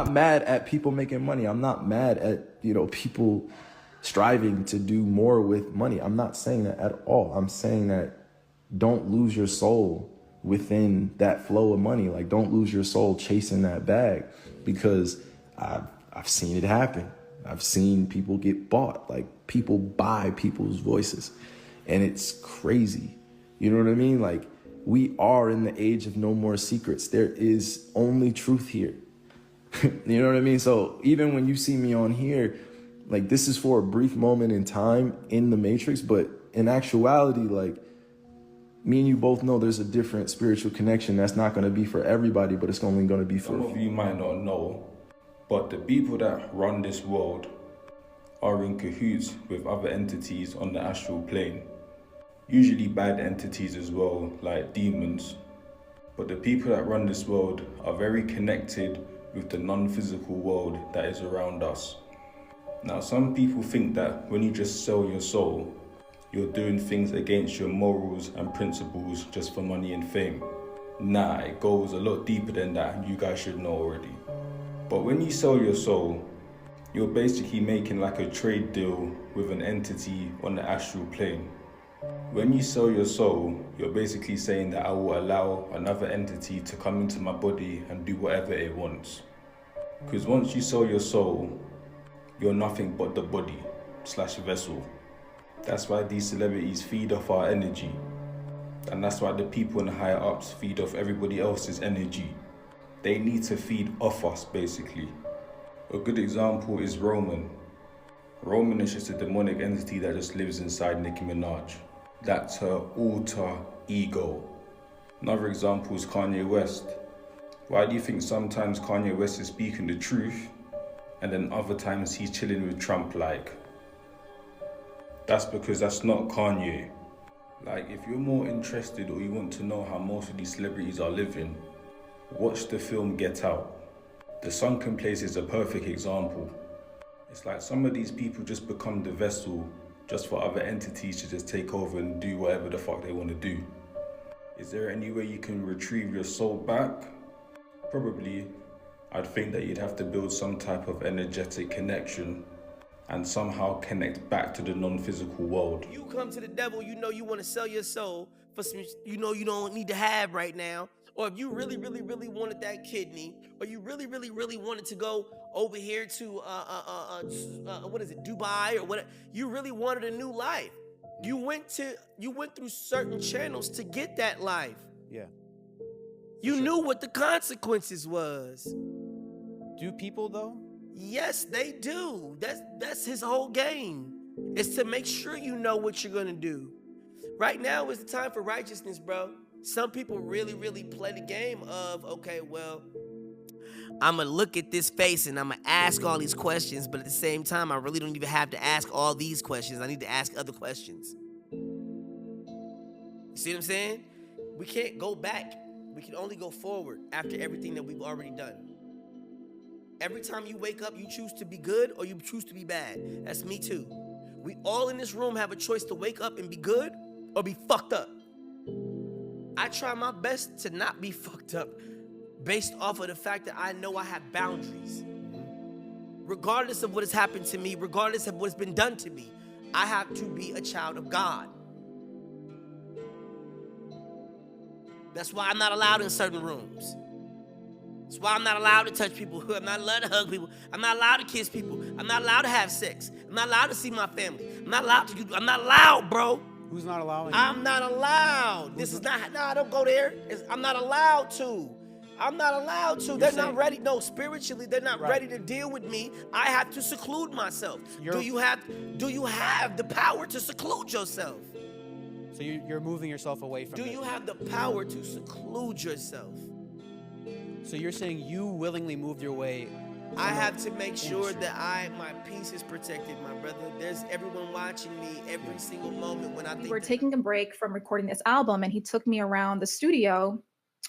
not mad at people making money. I'm not mad at, people striving to do more with money. I'm not saying that at all. I'm saying that don't lose your soul within that flow of money. Like, don't lose your soul chasing that bag, because I've seen it happen. I've seen people get bought. Like, people buy people's voices, and it's crazy. You know what I mean? Like, we are in the age of no more secrets. There is only truth here. You know what I mean? So even when you see me on here, like, this is for a brief moment in time in the Matrix, but in actuality, like, me and you both know there's a different spiritual connection that's not going to be for everybody, but it's only going to be for some of you might not know, but the people that run this world are in cahoots with other entities on the astral plane. Usually bad entities as well, like demons. But the people that run this world are very connected with the non-physical world that is around us. Now, some people think that when you just sell your soul, you're doing things against your morals and principles just for money and fame. Nah, it goes a lot deeper than that. You guys should know already. But when you sell your soul, you're basically making like a trade deal with an entity on the astral plane. When you sell your soul, you're basically saying that I will allow another entity to come into my body and do whatever it wants. Because once you sell your soul, you're nothing but the body / vessel. That's why these celebrities feed off our energy. And that's why the people in the higher ups feed off everybody else's energy. They need to feed off us, basically. A good example is Roman. Roman is just a demonic entity that just lives inside Nicki Minaj. That's her alter ego. Another example is Kanye West. Why do you think sometimes Kanye West is speaking the truth, and then other times he's chilling with Trump like? That's because that's not Kanye. Like, if you're more interested or you want to know how most of these celebrities are living, watch the film Get Out. The sunken place is a perfect example. It's like some of these people just become the vessel just for other entities to just take over and do whatever the fuck they want to do. Is there any way you can retrieve your soul back? Probably. I'd think that you'd have to build some type of energetic connection and somehow connect back to the non-physical world. You come to the devil, you know you want to sell your soul for some you know you don't need to have right now. Or if you really, really, really wanted that kidney, or you really, really, really wanted to go over here to what is it, Dubai or whatever, you really wanted a new life. You went through certain channels to get that life. Yeah. You knew what the consequences was. Do people though? Yes, they do. That's his whole game. It's to make sure you know what you're gonna do. Right now is the time for righteousness, bro. Some people really, really play the game of, okay, well, I'm going to look at this face and I'm going to ask all these questions, but at the same time, I really don't even have to ask all these questions. I need to ask other questions. You see what I'm saying? We can't go back. We can only go forward after everything that we've already done. Every time you wake up, you choose to be good or you choose to be bad. That's me too. We all in this room have a choice to wake up and be good or be fucked up. I try my best to not be fucked up based off of the fact that I know I have boundaries. Regardless of what has happened to me, regardless of what's been done to me, I have to be a child of God. That's why I'm not allowed in certain rooms. That's why I'm not allowed to touch people. I'm not allowed to hug people. I'm not allowed to kiss people. I'm not allowed to have sex. I'm not allowed to see my family. I'm not allowed, bro. Who's not allowing? I'm not allowed. This is not, nah, don't go there. I'm not allowed to. I'm not allowed to. They're not ready. No, spiritually, they're not ready to deal with me. I have to seclude myself. Do you have the power to seclude yourself? So you're moving yourself away from Do you have the power to seclude yourself? So you're saying you willingly moved your way. I have to make sure that my peace is protected, my brother. There's everyone watching me every single moment when I think. We're taking a break from recording this album, and he took me around the studio.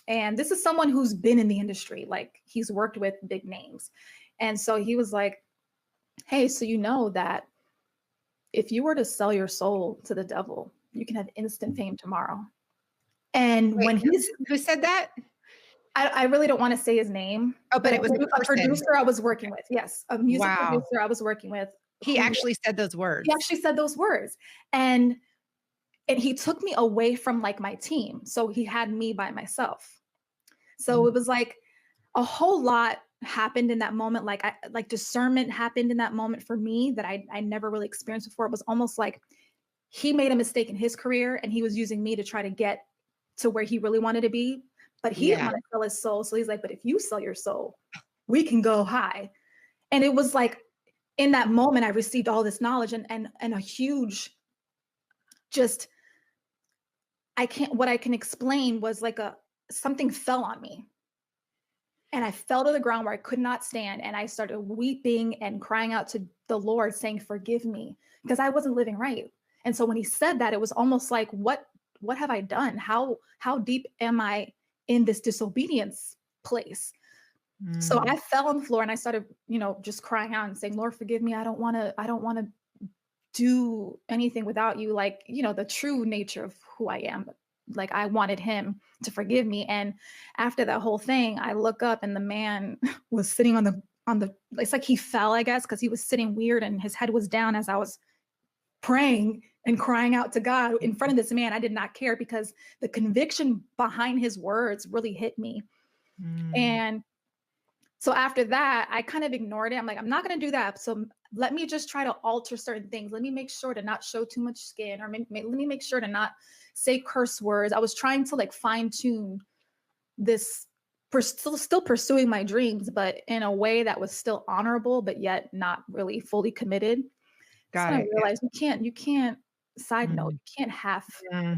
And this is someone who's been in the industry, like he's worked with big names. And so he was like, hey, so you know that if you were to sell your soul to the devil, you can have instant fame tomorrow. And Wait, when who said that? I really don't want to say his name. Oh, but it was a a person. producer I was working with. Yes, a music Wow. producer I was working with. He actually said those words. He actually said those words. And he took me away from like my team. So he had me by myself. So it was like a whole lot happened in that moment. Like discernment happened in that moment for me that I never really experienced before. It was almost like he made a mistake in his career and he was using me to try to get to where he really wanted to be. But he didn't want to sell his soul. So he's like, but if you sell your soul, we can go high. And it was like, in that moment, I received all this knowledge and a huge, just, what I can explain was like something fell on me. And I fell to the ground where I could not stand. And I started weeping and crying out to the Lord saying, forgive me, because I wasn't living right. And so when he said that, it was almost like, what have I done? How deep am I in this disobedience place? So I fell on the floor and I started, just crying out and saying, Lord, forgive me. I don't want to do anything without you. Like, the true nature of who I am. Like I wanted him to forgive me. And after that whole thing, I look up and the man was sitting on the, it's like he fell, I guess, because he was sitting weird and his head was down as I was praying and crying out to God in front of this man. I did not care because the conviction behind his words really hit me. And so after that, I kind of ignored it. I'm like, I'm not going to do that. So let me just try to alter certain things. Let me make sure to not show too much skin, or let me make sure to not say curse words. I was trying to like fine tune this, still pursuing my dreams, but in a way that was still honorable, but yet not really fully committed. Got it. I realized you can't side note, you can't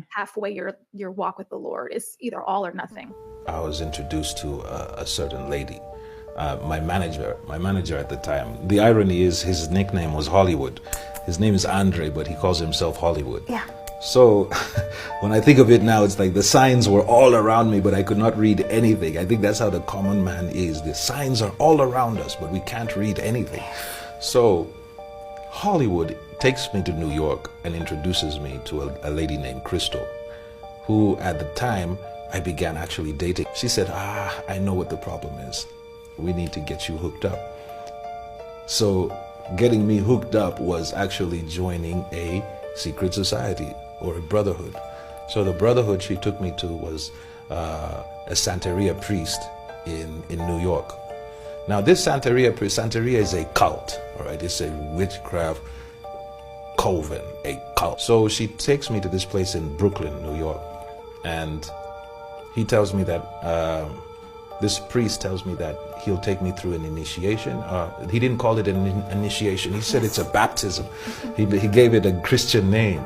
halfway your walk with the Lord. It's either all or nothing. I was introduced to a certain lady. My manager at the time. The irony is his nickname was Hollywood. His name is Andre, but he calls himself Hollywood. Yeah. So when I think of it now, it's like the signs were all around me, but I could not read anything. I think that's how the common man is. The signs are all around us, but we can't read anything. So Hollywood takes me to New York and introduces me to a lady named Crystal, who at the time I began actually dating. She said, I know what the problem is. We need to get you hooked up. So getting me hooked up was actually joining a secret society or a brotherhood. So the brotherhood she took me to was a Santeria priest in New York. Now this Santeria is a cult, all right? It's a witchcraft coven, a cult. So she takes me to this place in Brooklyn, New York, and he tells me that this priest tells me that he'll take me through an initiation. He didn't call it an initiation. He said it's a baptism. He gave it a Christian name.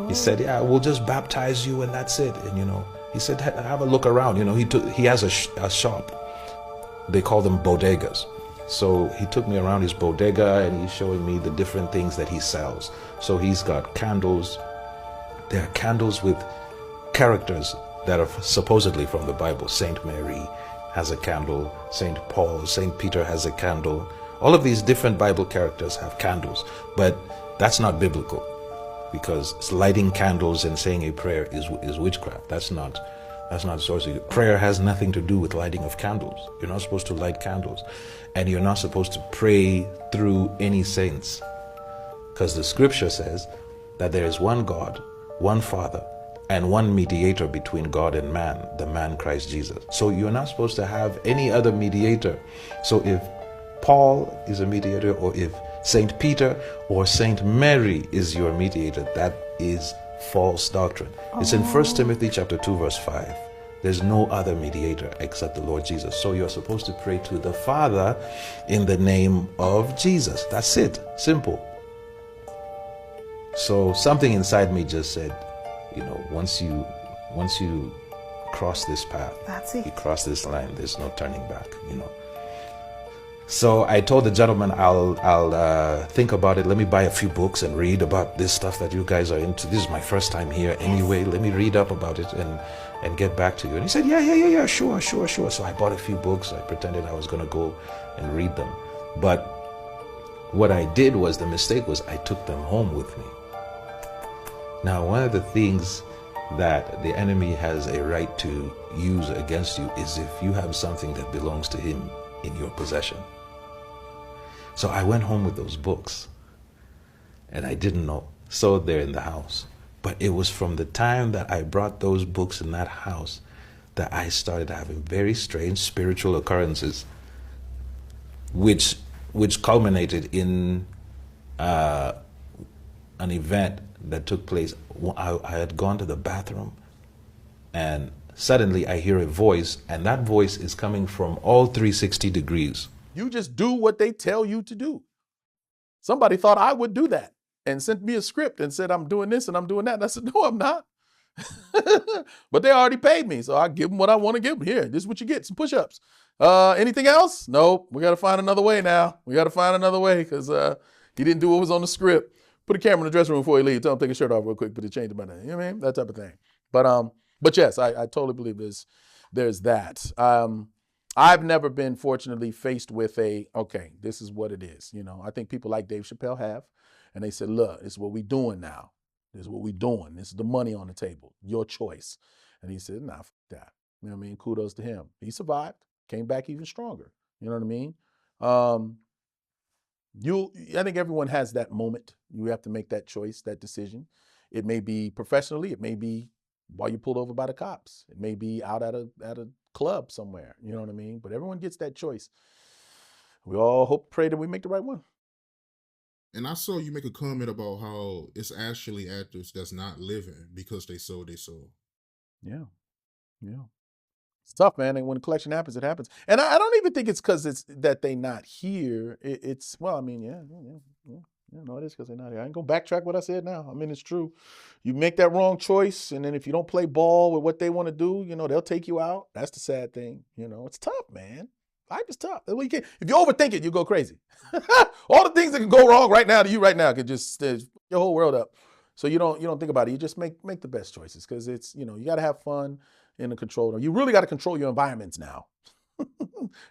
He said, yeah, we'll just baptize you and that's it. And, he said, have a look around. He has a shop. They call them bodegas. So he took me around his bodega and he's showing me the different things that he sells. So he's got candles. There are candles with characters that are supposedly from the Bible. Saint Mary has a candle, Saint Paul, Saint Peter has a candle. All of these different Bible characters have candles, but that's not biblical, because lighting candles and saying a prayer is witchcraft. That's not sorcery. Prayer has nothing to do with lighting of candles. You're not supposed to light candles, and you're not supposed to pray through any saints, because the scripture says that there is one God, one Father, and one mediator between God and man, the man Christ Jesus. So you're not supposed to have any other mediator. So if Paul is a mediator, or if Saint Peter or Saint Mary is your mediator, that is false doctrine. It's in 1 Timothy chapter 2 verse 5. There's no other mediator except the Lord Jesus. So you're supposed to pray to the Father in the name of Jesus. That's it. Simple. So something inside me just said, once you cross this path, that's it. You cross this line, there's no turning back, So I told the gentleman, I'll think about it. Let me buy a few books and read about this stuff that you guys are into. This is my first time here anyway. Let me read up about it and get back to you. And he said, yeah, sure. So I bought a few books. I pretended I was going to go and read them. But what I did was, the mistake was I took them home with me. Now, one of the things that the enemy has a right to use against you is if you have something that belongs to him in your possession. So I went home with those books, and I didn't know. So they're in the house. But it was from the time that I brought those books in that house that I started having very strange spiritual occurrences, which culminated in an event that took place. I had gone to the bathroom, and suddenly I hear a voice, and that voice is coming from all 360 degrees. You just do what they tell you to do. Somebody thought I would do that and sent me a script and said, I'm doing this and I'm doing that. And I said, no, I'm not. But they already paid me, so I give them what I want to give them. Here, this is what you get, some push-ups. Anything else? Nope. We got to find another way now. We got to find another way because he didn't do what was on the script. Put a camera in the dressing room before he leaves. Tell him to take his shirt off real quick, put a change in my name. You know what I mean? That type of thing. But yes, I totally believe there's that. I've never been, fortunately, faced with okay, this is what it is. You know, I think people like Dave Chappelle have, and they said, look, this is what we doing now. This is what we doing. This is the money on the table. Your choice. And he said, nah, fuck that. You know what I mean? Kudos to him. He survived, came back even stronger. You know what I mean? I think everyone has that moment. You have to make that choice, that decision. It may be professionally. It may be while you're pulled over by the cops. It may be out at a club somewhere. You know what I mean? But everyone gets that choice. We all hope, pray that we make the right one. And I saw you make a comment about how it's actually actors that's not living because they sold their soul. Yeah. It's tough, man. And when the collection happens, it happens. And I don't even think it's because it's that they not here. It's well, I mean, yeah. No, it is because they're not here. I ain't gonna backtrack what I said now. I mean, it's true. You make that wrong choice, and then if you don't play ball with what they want to do, you know, they'll take you out. That's the sad thing. You know, it's tough, man. Life is tough. Well, if you overthink it, you go crazy. All the things that can go wrong right now to you right now could just your whole world up. So you don't think about it. You just make the best choices because it's, you know, you got to have fun in the control. You really got to control your environments now.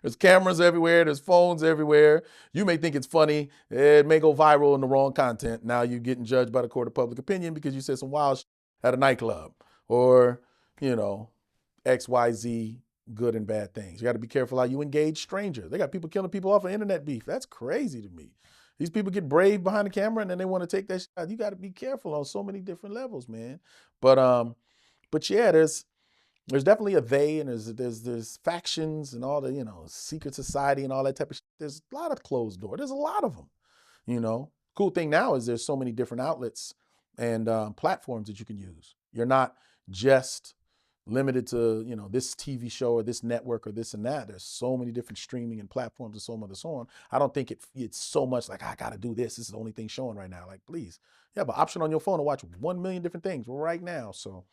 There's cameras everywhere. There's phones everywhere. You may think it's funny. It may go viral in the wrong content. Now you're getting judged by the court of public opinion because you said some wild shit at a nightclub or, you know, XYZ good and bad things. You got to be careful how you engage strangers. They got people killing people off of internet beef. That's crazy to me. These people get brave behind the camera and then they want to take that shot. You got to be careful on so many different levels, man. But yeah, there's definitely a they, and there's factions and all the, you know, secret society and all that type of shit. There's a lot of closed door. There's a lot of them, you know. Cool thing now is there's so many different outlets and platforms that you can use. You're not just limited to, you know, this TV show or this network or this and that. There's so many different streaming and platforms and so on and so on. I don't think it's so much like, I got to do this. This is the only thing showing right now. Like, please, you have an option on your phone to watch 1 million different things right now. So,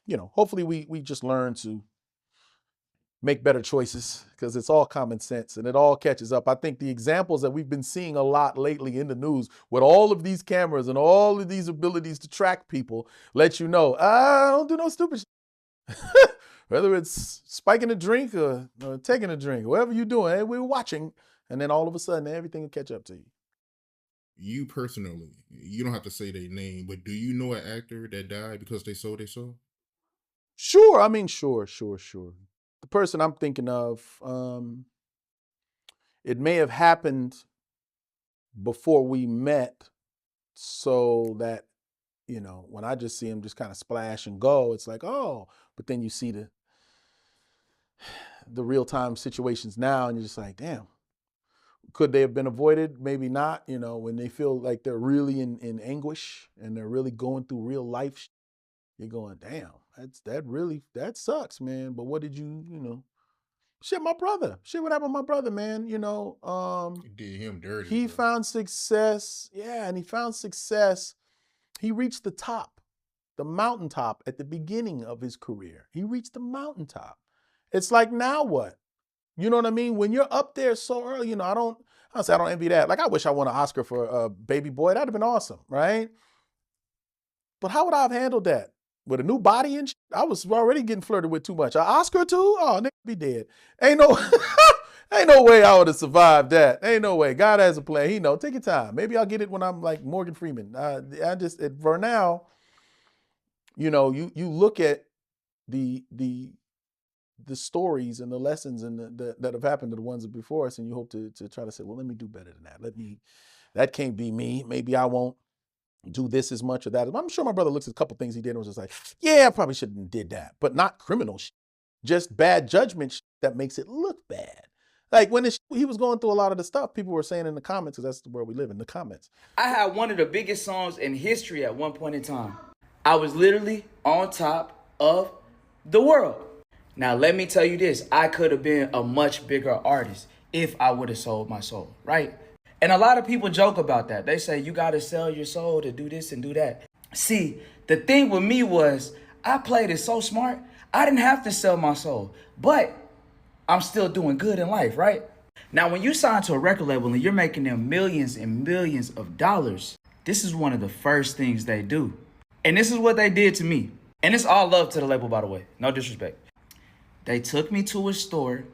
you know, hopefully we just learn to make better choices because it's all common sense and it all catches up. I think the examples that we've been seeing a lot lately in the news with all of these cameras and all of these abilities to track people let you know, don't do no stupid shit. Whether it's spiking a drink or taking a drink, whatever you're doing, hey, we're watching. And then all of a sudden everything will catch up to you. You personally, you don't have to say their name, but do you know an actor that died because they sold their soul? Sure. I mean, sure. The person I'm thinking of, it may have happened before we met so that, you know, when I just see him just kind of splash and go, it's like, oh, but then you see the real-time situations now and you're just like, damn, could they have been avoided? Maybe not. You know, when they feel like they're really in anguish and they're really going through real life, you're going, damn, that sucks, man. But what did you know? Shit, my brother. Shit, what happened to my brother, man? You know, You did him dirty. he bro. found success. Yeah, and he found success. He reached the top, the mountaintop at the beginning of his career. He reached the mountaintop. It's like, now what? You know what I mean? When you're up there so early, you know, I don't envy that. Like, I wish I won an Oscar for Baby Boy. That'd have been awesome, right? But how would I have handled that? With a new body and shit? I was already getting flirted with too much. An Oscar too? Oh, nigga, be dead. Ain't no way I would have survived that. Ain't no way. God has a plan. He know. Take your time. Maybe I'll get it when I'm like Morgan Freeman. For now, you know, you look at the stories and the lessons and that have happened to the ones before us, and you hope to try to say, well, let me do better than that. That can't be me. Maybe I won't do this as much or that. I'm sure my brother looks at a couple things he did and was just like, yeah, I probably shouldn't have did that, but not criminal shit. Just bad judgment that makes it look bad. Like when he was going through a lot of the stuff, people were saying in the comments, because that's the world we live in, the comments. I had one of the biggest songs in history at one point in time. I was literally on top of the world. Now, let me tell you this. I could have been a much bigger artist if I would have sold my soul, right? And a lot of people joke about that. They say, you got to sell your soul to do this and do that. See, the thing with me was I played it so smart. I didn't have to sell my soul, but I'm still doing good in life, right? Now, when you sign to a record label and you're making them millions and millions of dollars, this is one of the first things they do. And this is what they did to me. And it's all love to the label, by the way. No disrespect. They took me to a store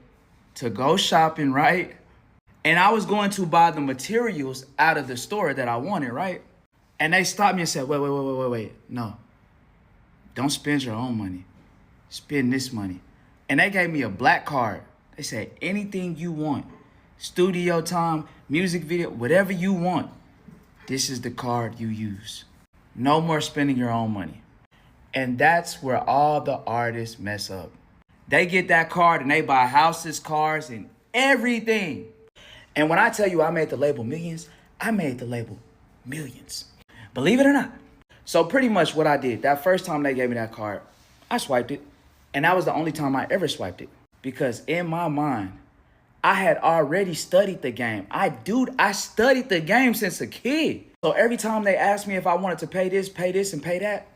to go shopping, right? And I was going to buy the materials out of the store that I wanted, right? And they stopped me and said, wait. No, don't spend your own money. Spend this money. And they gave me a black card. They said, anything you want, studio time, music video, whatever you want, this is the card you use. No more spending your own money. And that's where all the artists mess up. They get that card and they buy houses, cars, and everything. And when I tell you I made the label millions, I made the label millions. Believe it or not. So pretty much what I did, that first time they gave me that card, I swiped it. And that was the only time I ever swiped it. Because in my mind, I had already studied the game. I studied the game since a kid. So every time they asked me if I wanted to pay this, and pay that.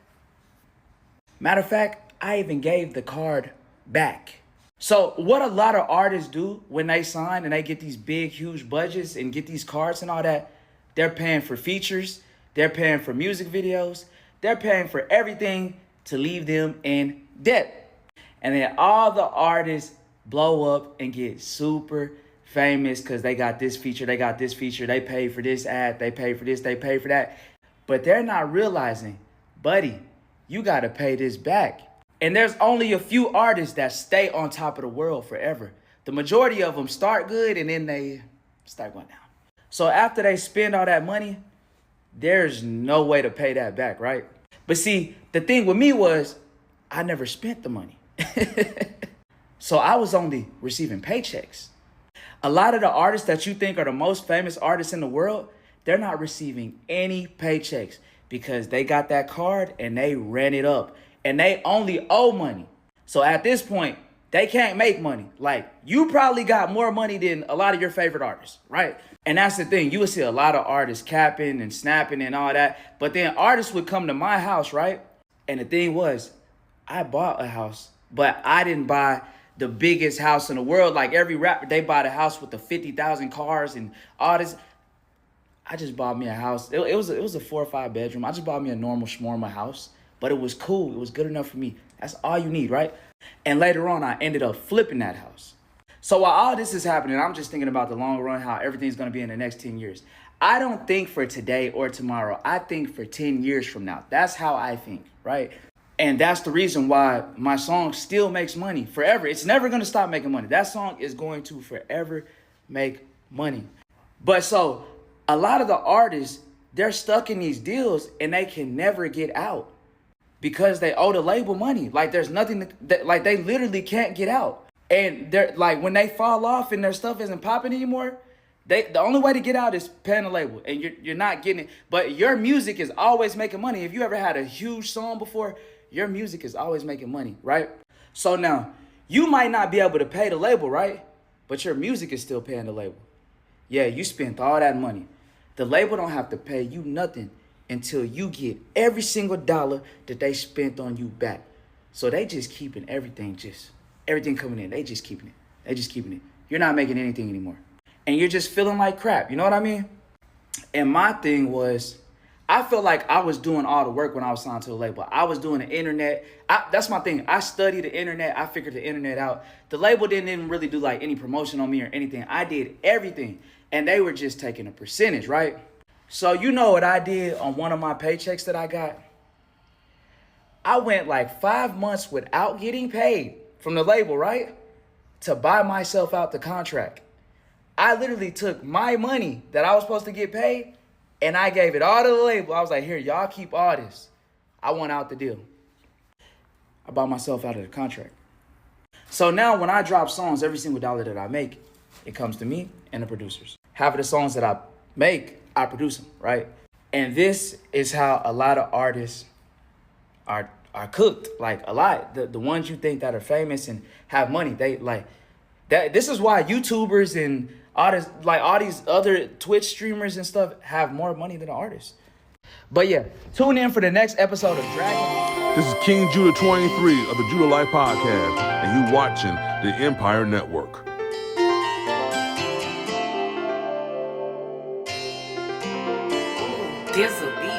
Matter of fact, I even gave the card back. So what a lot of artists do when they sign and they get these big, huge budgets and get these cards and all that, they're paying for features, they're paying for music videos, they're paying for everything to leave them in debt. And then all the artists blow up and get super famous because they got this feature, they pay for this ad, they pay for this, they pay for that. But they're not realizing, buddy, you got to pay this back. And there's only a few artists that stay on top of the world forever. The majority of them start good and then they start going down. So after they spend all that money, there's no way to pay that back, right? But see, the thing with me was I never spent the money. So I was only receiving paychecks. A lot of the artists that you think are the most famous artists in the world, they're not receiving any paychecks because they got that card and they ran it up and they only owe money. So at this point, they can't make money. Like, you probably got more money than a lot of your favorite artists, right? And that's the thing. You would see a lot of artists capping and snapping and all that. But then artists would come to my house, right? And the thing was, I bought a house, but I didn't buy the biggest house in the world. Like every rapper, they buy the house with the 50,000 cars and all this. I just bought me a house. It was a 4 or 5 bedroom. I just bought me a normal shmorma house, but it was cool. It was good enough for me. That's all you need, right? And later on, I ended up flipping that house. So while all this is happening, I'm just thinking about the long run, how everything's going to be in the next 10 years. I don't think for today or tomorrow. I think for 10 years from now. That's how I think, right? And that's the reason why my song still makes money forever. It's never going to stop making money. That song is going to forever make money. But so a lot of the artists, they're stuck in these deals and they can never get out because they owe the label money. Like there's nothing like they literally can't get out. And they're like, when they fall off and their stuff isn't popping anymore, the only way to get out is paying the label, and you're not getting it. But your music is always making money. If you ever had a huge song before, your music is always making money, right? So now, you might not be able to pay the label, right? But your music is still paying the label. Yeah, you spent all that money. The label don't have to pay you nothing until you get every single dollar that they spent on you back. So they just keeping everything coming in. They just keeping it. You're not making anything anymore. And you're just feeling like crap. You know what I mean? And my thing was, I felt like I was doing all the work when I was signed to the label. I was doing the internet. That's my thing. I studied the internet. I figured the internet out. The label didn't even really do like any promotion on me or anything. I did everything. And they were just taking a percentage, right? So you know what I did on one of my paychecks that I got? I went like 5 months without getting paid from the label, right? To buy myself out the contract. I literally took my money that I was supposed to get paid and I gave it all to the label. I was like, here, y'all keep all this. I want out the deal. I bought myself out of the contract. So now when I drop songs, every single dollar that I make, it comes to me and the producers. Half of the songs that I make, I produce them, right? And this is how a lot of artists are cooked. Like a lot, the ones you think that are famous and have money, they like that. This is why YouTubers and artists, like all these other Twitch streamers and stuff, have more money than the artists. But yeah, tune in for the next episode of Dragon. This is King Judah 23 of the Judahlyfe Podcast, and you watching the Empire Network. There's a beat.